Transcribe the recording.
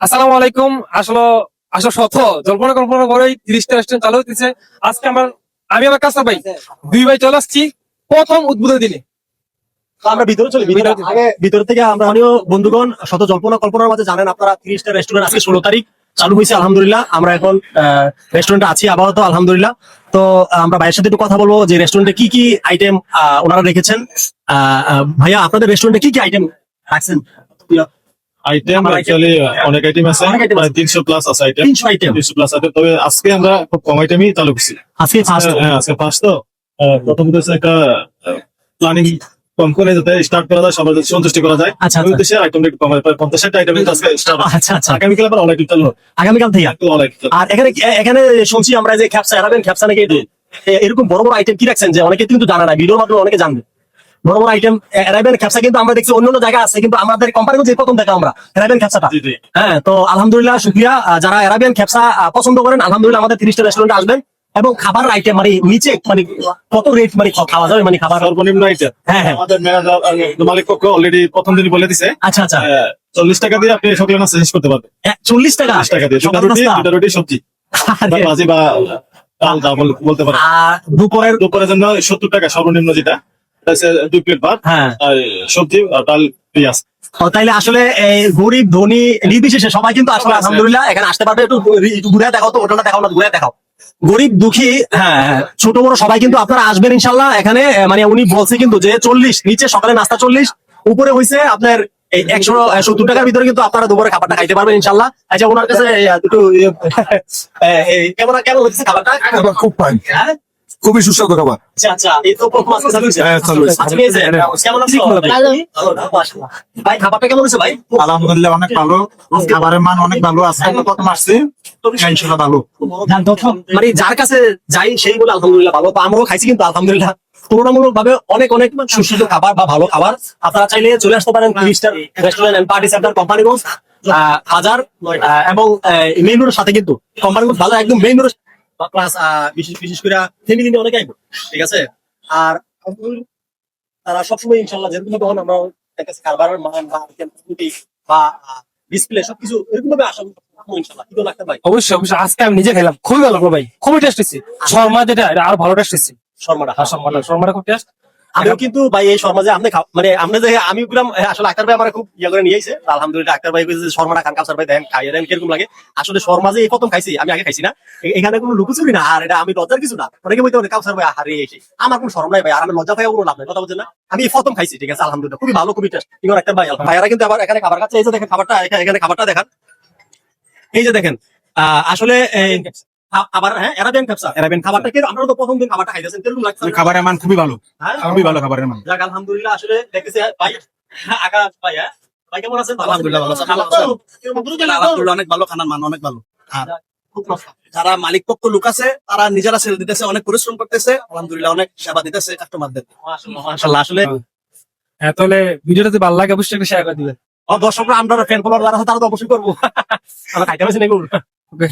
আসসালামু আলাইকুম। আসলে আসলে শত জল্পনা কল্পনা করেই 30টা রেস্টুরেন্ট চালু হতেছে। আজকে আমি আমার কাছে ভাই দুই ভাই চলে আসছি প্রথম উদ্বোধনের দিনে। আমরা ভিতরে চলি, ভিতর থেকে আমরা আমিও বন্ধুগণ শত জল্পনা কল্পনার মাঝে জানেন আপনারা 30টা রেস্টুরেন্ট আজকে 16 তারিখ চালু হয়েছে। আলহামদুলিল্লাহ আমরা এখন রেস্টুরেন্টে আছি আপাতত আলহামদুলিল্লাহ। তো আমরা ভাইয়ের সাথে একটু কথা বলবো যে রেস্টুরেন্টে কি কি আইটেম ওনারা রেখেছেন। ভাইয়া আপনাদের রেস্টুরেন্টে কি কি আইটেম রাখছেন? আইটেম অ্যাকচুয়ালি অনেক আইটেম আছে, অনেক item আছে। 300 প্লাস আছে আইটেম, 300 আইটেম 300 প্লাস আইটেম। তবে আজকে আমরা খুব কম আইটেমই চালু করছি। আজকে ফার্স্ট। হ্যাঁ, আজকে ফার্স্ট। তো প্রথমত হচ্ছে একটা প্ল্যানিং কম করে যাতে স্টার্ট করা যায়, সবার যাতে সন্তুষ্টি করা যায়। আচ্ছা, ওই উদ্দেশ্যে আইটেমটা একটু কম, 50-60 আইটেম আজকে স্টার্ট। আচ্ছা আচ্ছা, আগামীকাল আবার অনেক চালু হবে, আগামীকাল থেকে। একটু অনেক। আর এখানে এখানে শুনছি আমরা যে খ্যাপসা এরাবেন, খ্যাপসা নাকি এরকম বড় বড় আইটেম কি রাখছেন যে অনেকে কিন্তু জানা না, ভিডিওর মাধ্যমে অনেকে জানবে। বড় বড় আইটেম এরাবেন খ্যাপসা কিন্তু আমরা দেখছি অন্য জায়গায় আছে, কিন্তু আমাদের কোম্পানিতে যে প্রথম দেখা আমরা এরাবেন খ্যাপসাটা। জি জি। হ্যাঁ, তো আলহামদুলিল্লাহ শুকরিয়া যারা এরাবিয়ান খ্যাপসা পছন্দ করেন। আলহামদুলিল্লাহ আমাদের 30টা রেস্টুরেন্টে আসবেন এবং খাবার আইটেম মানে নিচে মানে কত রেট মানে খাওয়া যাবে মানে খাবার। সর্বনিম্ন আইটেম হ্যাঁ হ্যাঁ, আমাদের ম্যানেজার মালিক পক্ষ অলরেডি প্রথম দিনই বলে দিছে, আচ্ছা আচ্ছা, 40 টাকা দিয়ে আপনি সকালে নাস্তা শেষ করতে পারবেন। 40 টাকা 40 টাকা দিয়ে সকালের নাস্তা? দুটা রুটি সবজি বা আরে, ভাজি বা ডাল যা বলতে পারেন। আর দুপুরের জন্য 70 টাকা সর্বনিম্ন, যেটা এটা হচ্ছে 2 প্লেট ভাত হ্যাঁ। আর সবজি আর ডাল পেঁয়াজ। তাইলে আসলে গরিব ধনী নির্বিশেষে সবাই কিন্তু আসলে আলহামদুলিল্লাহ এখানে আসতে পারবে। একটু ঘুরে দেখাও তো, হোটেলটা দেখাও না, ঘুরে দেখাও। গরিব দুঃখী হ্যাঁ হ্যাঁ, ছোট বড় সবাই কিন্তু আপনারা আসবেন ইনশাল্লাহ এখানে। মানে উনি বলছে কিন্তু যে 40 নিচে সকালে নাস্তা 40, উপরে হয়েছে আপনার এই 170 টাকার ভিতরে কিন্তু আপনারা দুপুরে খাবারটা খাইতে পারবেন ইনশাল্লাহ। আচ্ছা, ওনার কাছে দুটো কেমন হচ্ছে খাবারটা? খুব ফাইন, হ্যাঁ? খুবই সুস্বাদু খাবার। আচ্ছা আচ্ছা, এই তো প্রথম আজকে চালু হয়েছে। হ্যাঁ, চালু হয়েছে। আজকে এই যে, কেমন আছো? মাশাআল্লাহ। ভাই খাবারটা কেমন হয়েছে ভাই? আলহামদুলিল্লাহ অনেক ভালো, খাবারের মান অনেক ভালো আছে। প্রথম আসছি, ইনশাল্লাহ ভালো। মানে যার কাছে যাই সেই বলে আলহামদুলিল্লাহ ভালো। তো আমরাও খাইছি কিন্তু আলহামদুলিল্লাহ তুলনামূলক ভাবে অনেক অনেক সুস্বাদু খাবার বা ভালো খাবার। আপনারা চাইলে চলে আসতে পারেন 30টা restaurant and party center Companiganj হাজার, এবং মেইনুর সাথে কিন্তু কোম্পানিগঞ্জ ভালো একদম মেইনুর প্লাস বিশেষ করে ফ্যামিলি নিয়ে অনেকে আইবো, ঠিক আছে। আর তারা সবসময় ইনশাল্লাহ যেরকম তখন আমরা কাছে খাবারের মান বা বা ডিসপ্লে সবকিছু এরকম ভাবে আশা করবো ইনশাল্লাহ। কি লাগতে ভাই? অবশ্যই অবশ্যই, আজকে আমি নিজে খেলাম, খুবই ভালো লাগলো ভাই, খুবই টেস্ট হয়েছে। শর্মা যেটা এটা আর ভালো টেস্ট হয়েছে। শর্মাটা শর্মাটা খুব টেস্ট। আমিও কিন্তু ভাই এই শর্মা যে আপনি মানে আপনি যে আমি বললাম আসলে আক্তার ভাই আমার খুব ইয়া করে নিয়েছে। আলহামদুলিল্লাহ আক্তার ভাই কইছে যে শর্মাটা খান, কাউসার ভাই দেন খাইয়ে দেন কিরকম লাগে। আসলে শর্মা যে এই প্রথম খাইছি, আমি আগে খাইছি না। এখানে কোনো লুকোচুরি না, আর এটা আমি লজ্জার কিছু না। অনেকে বলতে পারে কাউসার ভাই হারিয়ে এসে, আমার কোনো শরম নাই ভাই, আর আমি লজ্জা পাইও কোনো লাভ নাই, কথা বলছেন না। আমি এই প্রথম খাইছি, ঠিক আছে আলহামদুলিল্লাহ খুবই ভালো, খুবই টেস্ট। কি করে আক্তার ভাই? ভাইয়ারা কিন্তু আবার এখানে খাবার খাচ্ছে। এই যে দেখেন খাবারটা, এখানে খাবারটা দেখান। এই যে দেখেন আসলে আবার হ্যাঁ এরাবিয়ান খ্যাপসা, এরাবিয়ান খাবারটা কি আপনারা তো প্রথম দিন খাবারটা খাইতেছেন, কিরকম লাগছে? খাবারের মান খুবই ভালো, হ্যাঁ, খুবই ভালো খাবারের মান। যাক আলহামদুলিল্লাহ। আসলে দেখতেছি ভাই আকাশ ভাই, হ্যাঁ ভাই কেমন আছেন? আলহামদুলিল্লাহ ভালো আছি। আলহামদুলিল্লাহ অনেক ভালো, খানার মান অনেক ভালো। আর খুব মজা। যারা মালিক পক্ষ লোক আছে তারা নিজেরা সেল দিতেছে, অনেক পরিশ্রম করতেছে, আলহামদুলিল্লাহ অনেক সেবা দিতেছে কাস্টমারদের। মাশাআল্লাহ। আসলে হ্যাঁ, তাহলে ভিডিওটা যদি ভালো লাগে অবশ্যই একটা শেয়ার করে দিবেন। দর্শকরা আমরা ফ্যান ফলোয়ার যারা আছে তারা তো অবশ্যই করবো। আমরা খাইতে পারছি না এগুলো। ওকে।